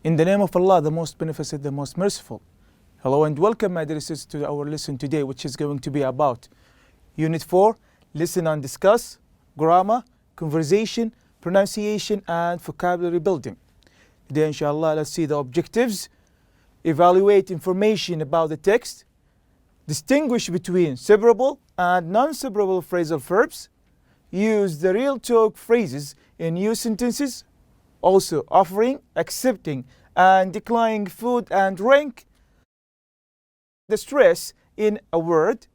In the name of Allah, the most beneficent, the most merciful. Hello and welcome, my dear sisters, to our lesson today, which is going to be about Unit 4, Listen and Discuss, Grammar, Conversation, Pronunciation, and Vocabulary Building. Today, inshallah, let's see the objectives, evaluate information about the text, distinguish between separable and non-separable phrasal verbs, use the real talk phrases in new sentences, also offering, accepting, and declining food and drink, the stress in a word,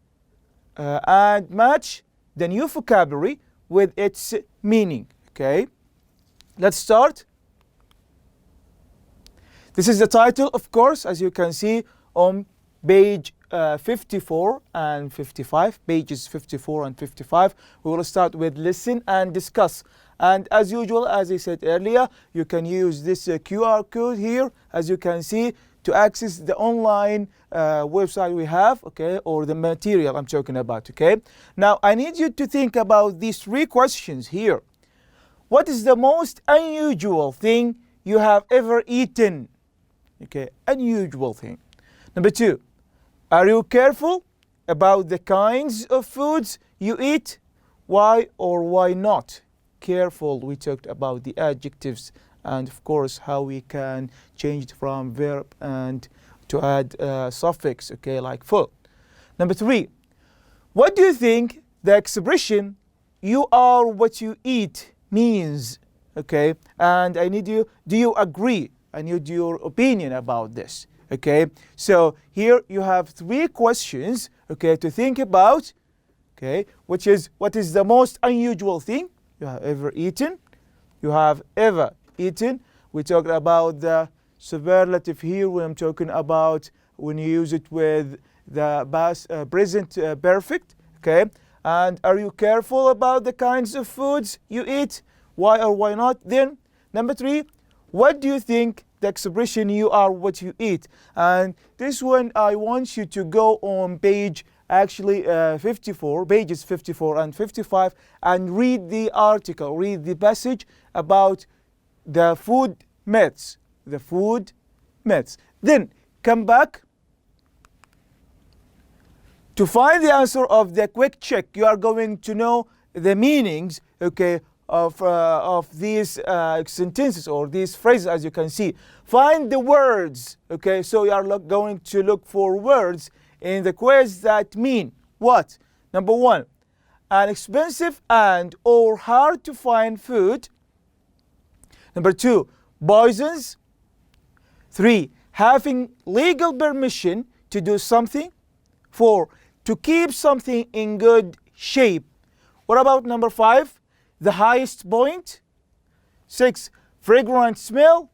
and match the new vocabulary with its meaning. Okay, let's start. This is the title, of course, as you can see on page 54 and 55, pages 54 and 55. We will start with listen and discuss. And as usual, as I said earlier, you can use this QR code here, as you can see, to access the online website we have, okay, or the material I'm talking about, okay? Now, I need you to think about these three questions here. What is the most unusual thing you have ever eaten? Okay, unusual thing. Number 2, are you careful about the kinds of foods you eat? Why or why not? Careful, we talked about the adjectives and of course how we can change it from verb and to add suffix, okay, like full. Number 3, what do you think the expression you are what you eat means? Okay, and I need you, do you agree? I need your opinion about this. Okay, so here you have 3 questions, okay, to think about, okay, which is what is the most unusual thing you have ever eaten? You have ever eaten. We talked about the superlative here when I'm talking about when you use it with the past, present perfect, okay? And are you careful about the kinds of foods you eat? Why or why not? Then, number 3, what do you think the expression you are what you eat? And this one, I want you to go on page actually 54, pages 54 and 55, and read the article, read the passage about the food myths, the food myths. Then come back to find the answer of the quick check. You are going to know the meanings, okay, of these sentences or these phrases, as you can see. Find the words, okay, so you are going to look for words in the quiz that mean what? Number 1, an expensive and or hard to find food. Number 2, poisons. 3, having legal permission to do something. 4, to keep something in good shape. What about number 5? The highest point. 6, fragrant smell.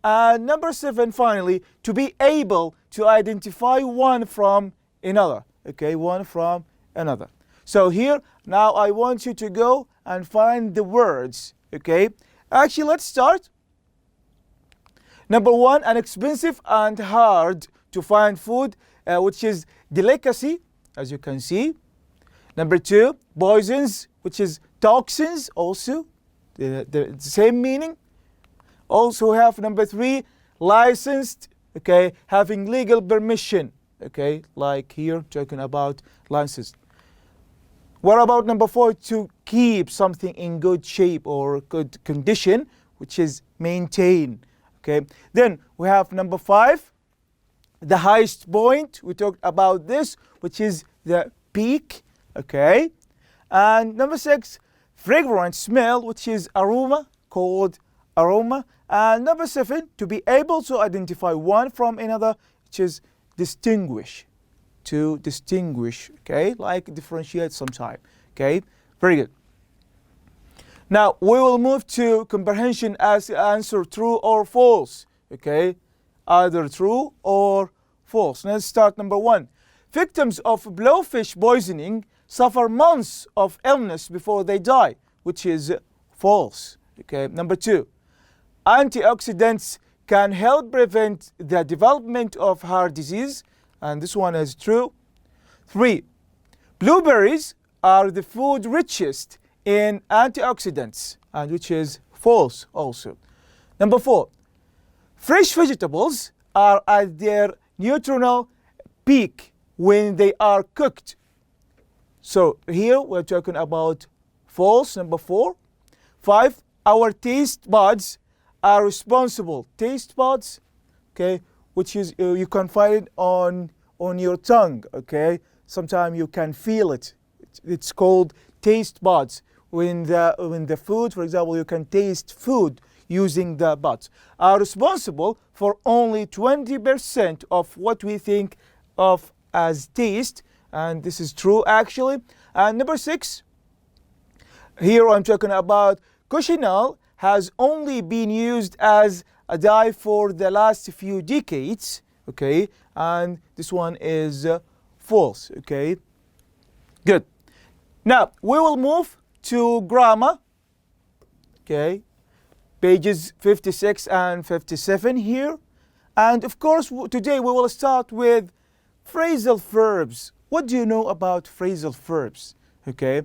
And number 7, finally, to be able to identify one from another. Okay, one from another. So here, now I want you to go and find the words. Okay, actually, let's start. Number 1, an expensive and hard to find food, which is delicacy, as you can see. Number 2, poisons, which is toxins, also the same meaning. Also have number 3, licensed, okay, having legal permission, okay, like here talking about licensed. What about number 4, to keep something in good shape or good condition, which is maintain, okay. Then we have number 5, the highest point. We talked about this, which is the peak, okay. And number 6, fragrant smell, which is aroma, called aroma. And number 7, to be able to identify one from another, which is distinguish, to distinguish, okay, like differentiate sometime, okay, very good. Now we will move to comprehension as answer true or false, okay, either true or false. Let's start number 1. Victims of blowfish poisoning suffer months of illness before they die, which is false, okay. Number 2, antioxidants can help prevent the development of heart disease, and this one is true. 3, blueberries are the food richest in antioxidants, and which is false also. Number 4, Fresh vegetables are at their nutritional peak when they are cooked. So here we're talking about false, number 4. 5, our taste buds are responsible. Taste buds, okay, which is you can find it on your tongue, okay. Sometimes you can feel it. It's called taste buds. When the food, for example, you can taste food using the buds, are responsible for only 20% of what we think of as taste, and this is true actually. And number 6, here I'm talking about cochineal has only been used as a dye for the last few decades, okay, and this one is false, okay. Good. Now we will move to grammar, okay, pages 56 and 57 here. And of course today we will start with phrasal verbs. What do you know about phrasal verbs? Okay,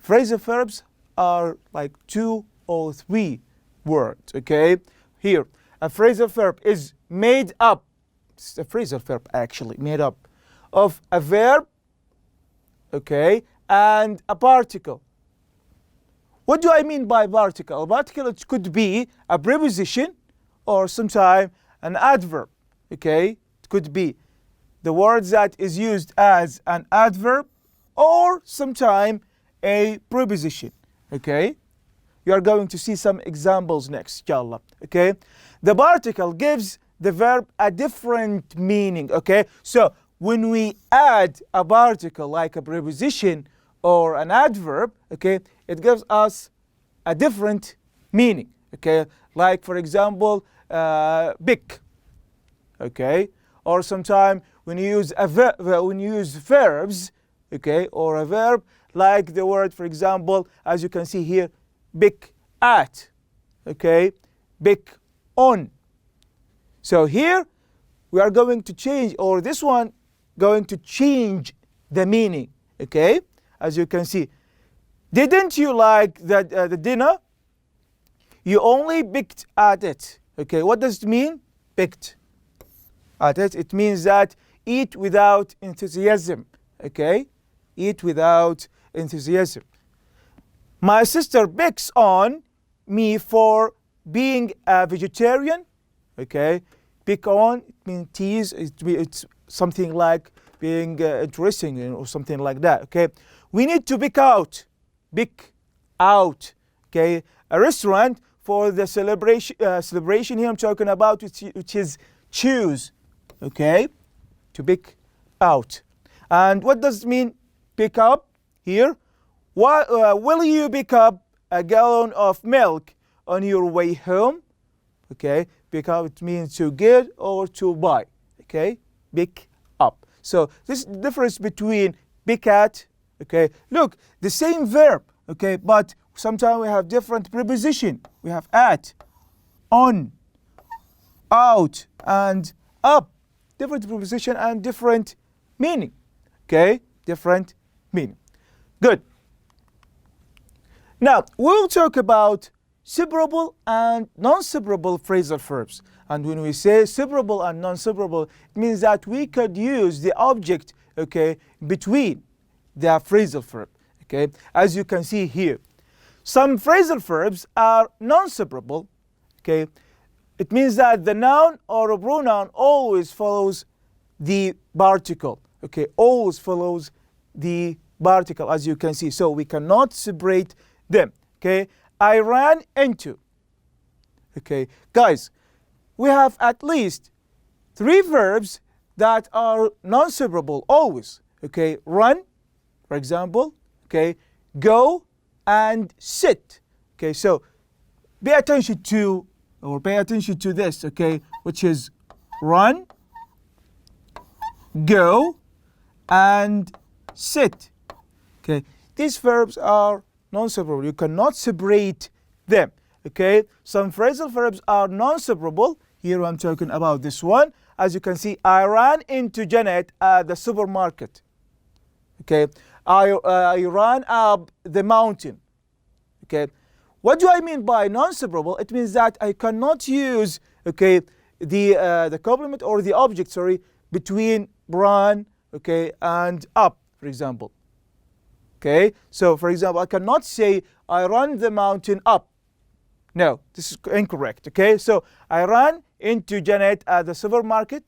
phrasal verbs are like 2 or 3 words, okay. Here a phrasal verb is made up, it's a phrasal verb actually made up of a verb, okay, and a particle. What do I mean by particle? A particle, it could be a preposition or sometimes an adverb, okay. It could be the word that is used as an adverb or sometimes a preposition, okay. You are going to see some examples next, inshallah, okay. The particle gives the verb a different meaning, okay. So when we add a particle like a preposition or an adverb, okay, it gives us a different meaning, okay. Like for example, big, okay. Or sometimes when you use verbs, okay, or a verb like the word, for example, as you can see here, big at, okay, big on. So here we are going to change, or this one going to change the meaning, okay. As you can see, didn't you like the dinner? You only picked at it, okay. What does it mean? Picked at it. It means that eat without enthusiasm, okay. Eat without enthusiasm. My sister picks on me for being a vegetarian, okay. Pick on, it means tease, it's something like being interesting or something like that, okay. We need to pick out, okay. A restaurant for the celebration here I'm talking about, which is choose, okay, to pick out. And what does it mean, pick up here? Will you pick up a gallon of milk on your way home? Okay, pick up, it means to get or to buy, okay, pick up. So this is the difference between pick at, okay. Look, the same verb, okay, but sometimes we have different preposition. We have at, on, out, and up. Different preposition and different meaning, okay, different meaning. Good. Now we'll talk about separable and non-separable phrasal verbs. And when we say separable and non-separable, it means that we could use the object, okay, between the phrasal verb, okay. As you can see here, some phrasal verbs are non-separable, okay. It means that the noun or a pronoun always follows the particle, okay, always follows the particle, as you can see. So we cannot separate them, okay. I ran into, okay. Guys, we have at least 3 verbs that are non-separable always, okay. Run, for example, okay, go and sit, okay. So pay attention to this, okay, which is run, go, and sit, okay. These verbs are non-separable. You cannot separate them, okay. Some phrasal verbs are non-separable. Here I'm talking about this one. As you can see, I ran into Janet at the supermarket, okay. I ran up the mountain, okay. What do I mean by non-separable? It means that I cannot use, okay, the complement or the object, sorry, between run, okay, and up, for example. Okay, so for example, I cannot say I run the mountain up. No, this is incorrect. Okay, so I ran into Janet at the supermarket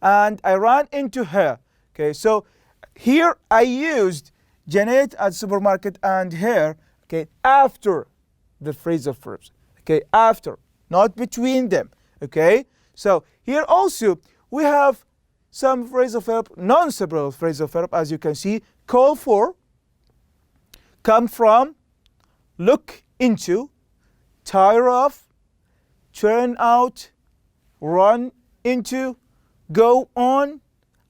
and I ran into her. Okay, so here I used Janet at the supermarket and her, okay, after the phrasal verbs. Okay, after, not between them. Okay, so here also we have some phrasal verb, non-separable phrasal verb, as you can see: call for, come from, look into, tire of, turn out, run into, go on,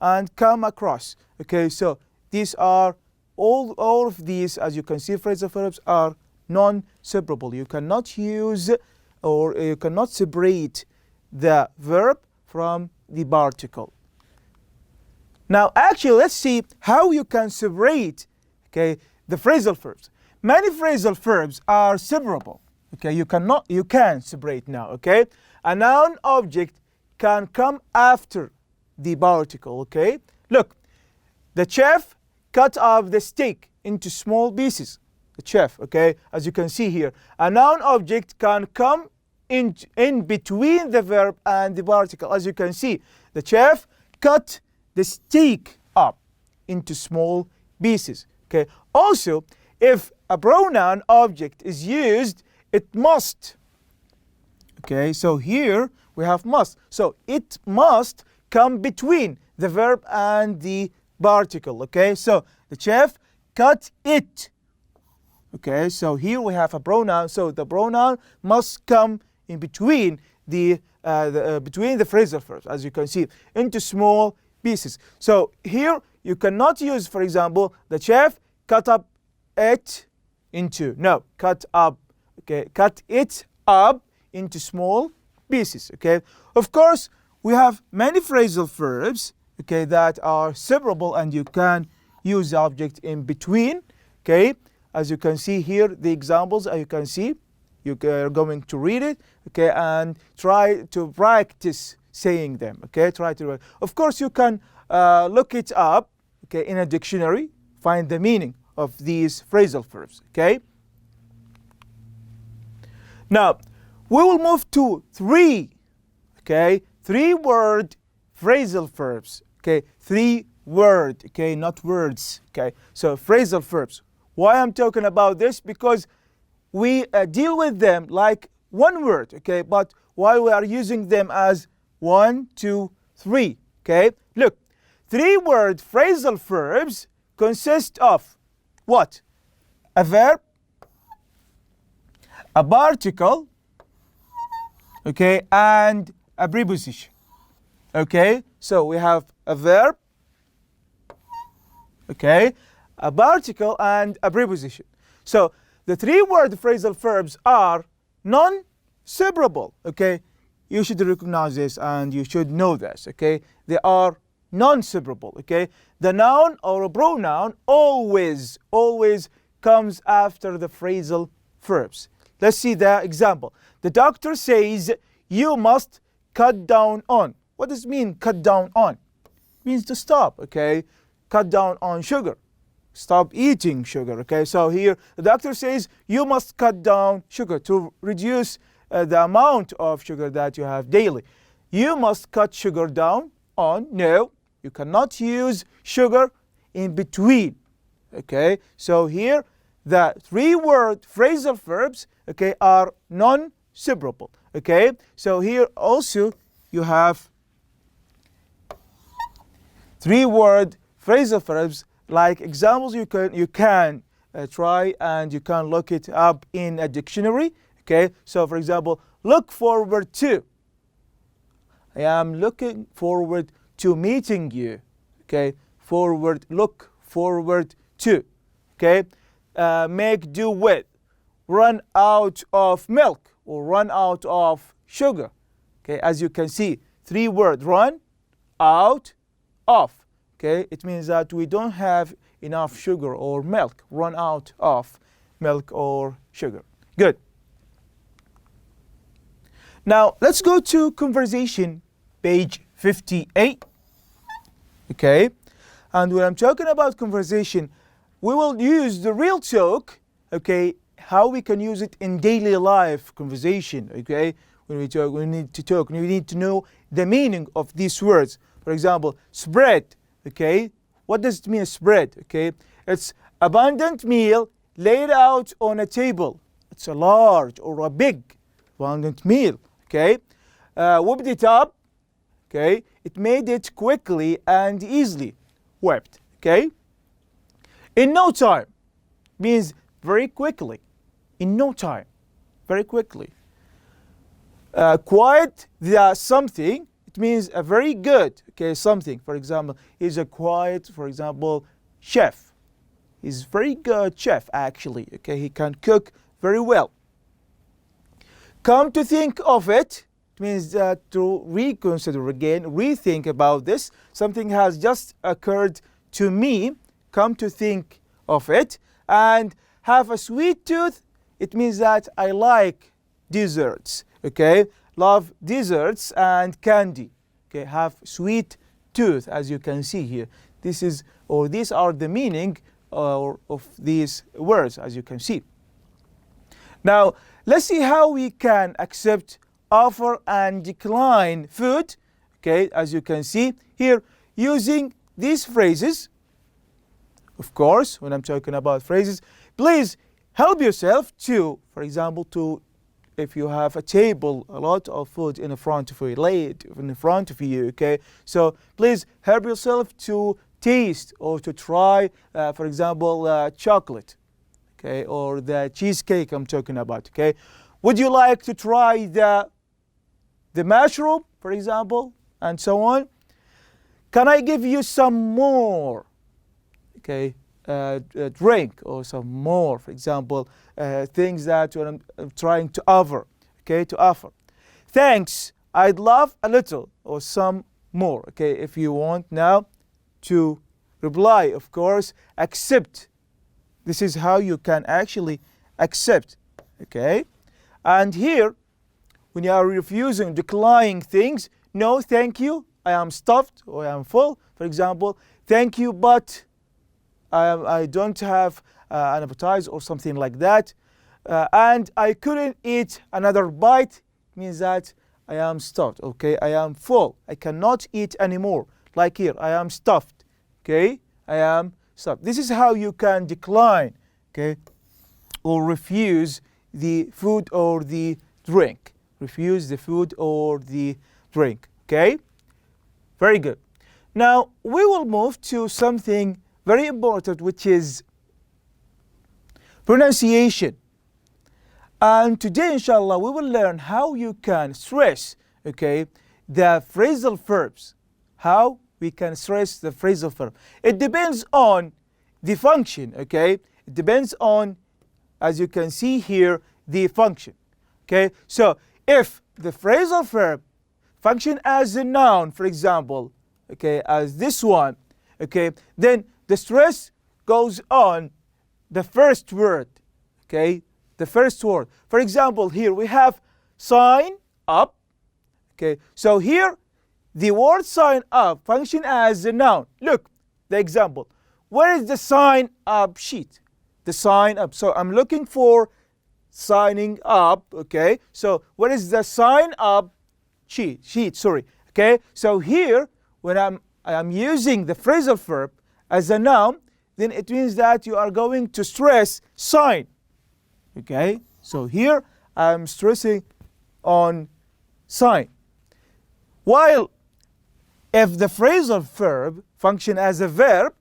and come across. Okay, so these are all of these, as you can see, phrasal verbs are non-separable. You cannot use or you cannot separate the verb from the particle. Now actually let's see how you can separate, okay, the phrasal verbs. Many phrasal verbs are separable. Okay, you can separate now. Okay, a noun object can come after the particle. Okay, look, the chef cut off the steak into small pieces. The chef, okay, as you can see here, a noun object can come in between the verb and the particle. As you can see, the chef cut the steak up into small pieces. Okay, also if a pronoun object is used, it must. Okay, so here we have must, so it must come between the verb and the particle. Okay, so the chef cut it. Okay, so here we have a pronoun, so the pronoun must come in between the phrasal verbs, as you can see, into small pieces. So here you cannot use, for example, the chef cut up it into. No, cut up. Okay, cut it up into small pieces. Okay, of course we have many phrasal verbs, okay, that are separable and you can use the object in between. Okay, as you can see here, the examples, you can see, you are going to read it, okay, and try to practice saying them. Okay, try to. Of course, you can look it up, okay, in a dictionary, find the meaning of these phrasal verbs. Okay. Now we will move to three word phrasal verbs. Okay, 3 word. Okay, not words. Okay, so phrasal verbs. Why I'm talking about this? Because we deal with them like one word, okay, but while we are using them as 1, 2, 3, okay. Look, 3 word phrasal verbs consist of what? A verb, a particle, okay, and a preposition. Okay, so we have a verb, okay, a particle, and a preposition. So the 3 word phrasal verbs are non-separable. Okay, you should recognize this and you should know this. Okay, they are non-separable. Okay, the noun or a pronoun always comes after the phrasal verbs. Let's see the example. The doctor says you must cut down on. What does it mean, cut down on? It means to stop. Okay, cut down on sugar. Stop eating sugar. Okay, so here the doctor says you must cut down sugar to reduce the amount of sugar that you have daily. You must cut sugar down on. No, you cannot use sugar in between. Okay, so here the 3 word phrasal verbs, okay, are non-separable. Okay, so here also you have 3 word phrasal verbs. Like examples, you can try and you can look it up in a dictionary. Okay, so for example, look forward to. I am looking forward to meeting you. Okay, forward, look forward to. Okay, make do with, run out of milk or run out of sugar. Okay, as you can see, 3 words: run, out, of. Okay, it means that we don't have enough sugar or milk, run out of milk or sugar. Good. Now let's go to conversation page 58. Okay, and when I'm talking about conversation, we will use the real talk. Okay, how we can use it in daily life conversation. Okay, when we talk, we need to talk. We need to know the meaning of these words. For example, spread. Okay, what does it mean, spread? Okay, it's abundant meal laid out on a table. It's a large or a big abundant meal. Okay, whipped it up. Okay, it made it quickly and easily. Whipped. Okay, in no time means very quickly. In no time, very quickly. Quite the something, it means a very good, okay, something. For example, he's a quiet, for example, chef. He's very good chef, actually. Okay, he can cook very well. Come to think of it, it means to reconsider again, rethink about this. Something has just occurred to me. Come to think of it. And have a sweet tooth, it means that I like desserts. Okay, love desserts and candy. Okay, have sweet tooth, as you can see here. This is, or these are the meaning of these words, as you can see. Now, let's see how we can accept, offer, and decline food. Okay, as you can see here, using these phrases. Of course, when I'm talking about phrases, please help yourself to, for example, to, if you have a table, a lot of food in front of you, lay it in front of you, okay? So please help yourself to taste or to try, for example, chocolate, okay? Or the cheesecake I'm talking about, okay? Would you like to try the mushroom, for example, and so on? Can I give you some more, okay? Drink or some more, for example, things that I'm trying to offer, okay, to offer. Thanks, I'd love a little or some more, okay. If you want now to reply, of course, accept. This is how you can actually accept, okay. And here, when you are refusing, declining things, no, thank you, I am stuffed or I am full, for example, thank you, but I don't have an appetite or something like that, and I couldn't eat another bite, means that I am stuffed, okay, I am full, I cannot eat anymore. Like here, I am stuffed, okay, I am stuffed. This is how you can decline, okay, or refuse the food or the drink. Refuse the food or the drink, okay. Very good. Now we will move to something very important, which is pronunciation. And today, inshallah, we will learn how you can stress, okay, the phrasal verbs. How we can stress the phrasal verb. It depends on the function, okay. It depends on, as you can see here, the function, okay. So if the phrasal verb function as a noun, for example, okay, as this one, okay, then the stress goes on the first word, okay, the first word. For example, here we have sign up, okay, so here the word sign up function as a noun. Look, the example. Where is the sign up sheet? The sign up. So I'm looking for signing up, okay, so where is the sign up sheet, sorry, okay. So here, when I'm using the phrasal verb as a noun, then it means that you are going to stress sign, okay. So here I'm stressing on sign. While if the phrasal verb function as a verb,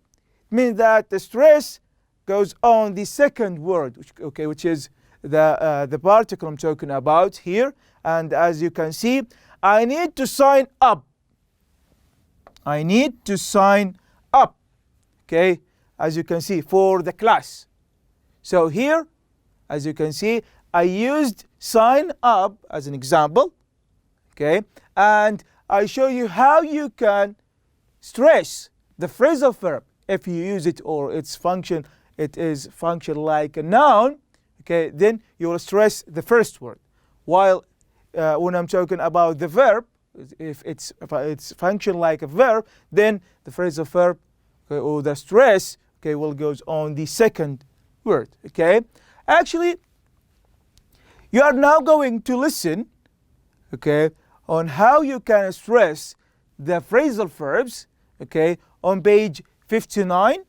it means that the stress goes on the second word, which is the particle I'm talking about here. And as you can see, I need to sign up. I need to sign up, okay, as you can see, for the class. So here, as you can see, I used sign up as an example, okay, and I show you how you can stress the phrasal verb if you use it or its function, it is function like a noun, okay, then you will stress the first word. While when I'm talking about the verb, if it's function like a verb, then the phrasal verb, okay, or the stress, okay, will goes on the second word. Okay, actually, you are now going to listen, okay, on how you can stress the phrasal verbs, okay, on page 59.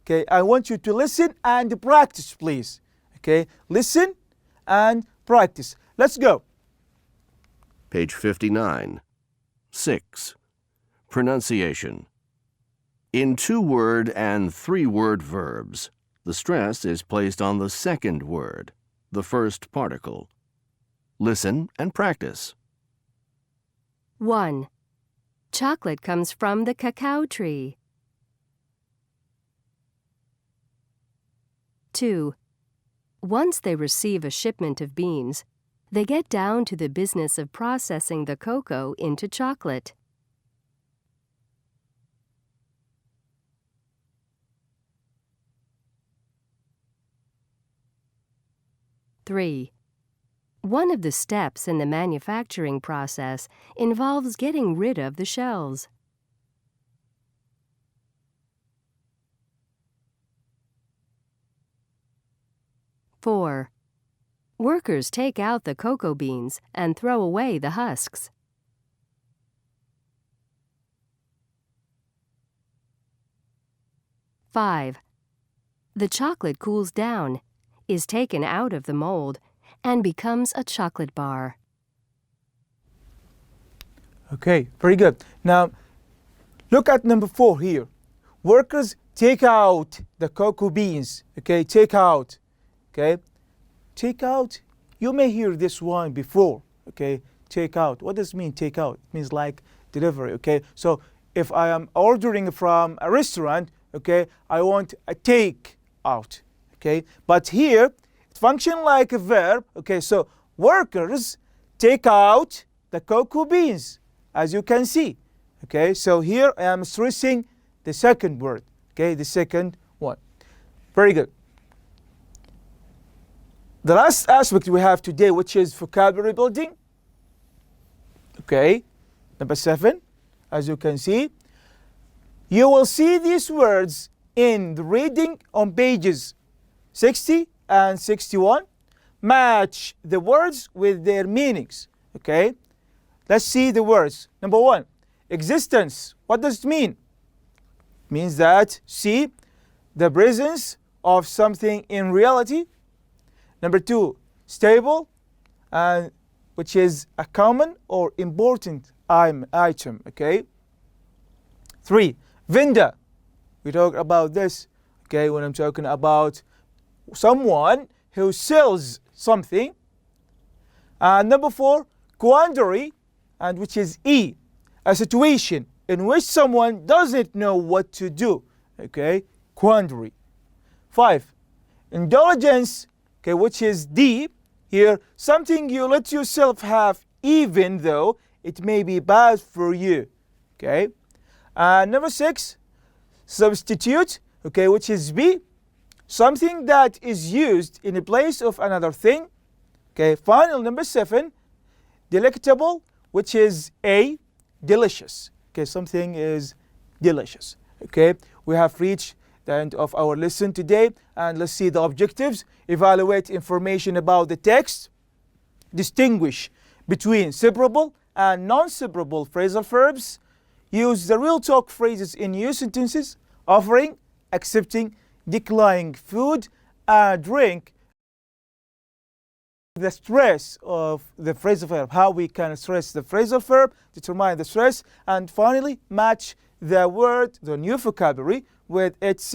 Okay, I want you to listen and practice, please. Okay, listen and practice. Let's go. Page 59. 6. Pronunciation. In 2-word and 3-word verbs, the stress is placed on the second word, the first particle. Listen and practice. 1. Chocolate comes from the cacao tree. 2. Once they receive a shipment of beans, they get down to the business of processing the cocoa into chocolate. 3. One of the steps in the manufacturing process involves getting rid of the shells. 4. Workers take out the cocoa beans and throw away the husks. 5. The chocolate cools down, is taken out of the mold, and becomes a chocolate bar. Okay, very good. Now, look at number 4 here. Workers take out the cocoa beans. Okay, take out. Okay, take out. You may hear this one before. Okay, take out. What does it mean, take out? It means like delivery. Okay, so if I am ordering from a restaurant, okay, I want a take out. Okay, but here it functions like a verb. Okay, so workers take out the cocoa beans, as you can see. Okay, so here I am stressing the second word. Okay, the second one. Very good. The last aspect we have today, which is vocabulary building. Okay, number 7, as you can see. You will see these words in the reading on pages 60 and 61. Match the words with their meanings. Okay, let's see the words. Number 1, existence. What does it mean? It means that, see, the presence of something in reality. Number 2, stable, and which is a common or important item. Okay. 3, vendor. We talk about this. Okay, when I'm talking about someone who sells something. And number 4, quandary, and which is E, a situation in which someone doesn't know what to do. Okay, quandary. 5, indulgence. Okay, which is D here, something you let yourself have even though it may be bad for you. Okay, and number 6, substitute. Okay, which is B, something that is used in the place of another thing. Okay, final number 7, delectable, which is A, delicious. Okay, something is delicious. Okay, we have reached the end of our lesson today, and let's see the objectives. Evaluate information about the text, distinguish between separable and non-separable phrasal verbs, use the real talk phrases in new sentences, offering, accepting, declining food and drink. The stress of the phrasal verb, how we can stress the phrasal verb, determine the stress, and finally match the word, the new vocabulary, with its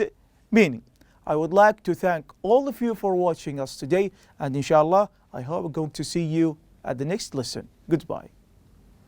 meaning. I would like to thank all of you for watching us today, and inshallah, I hope we're going to see you at the next lesson. Goodbye.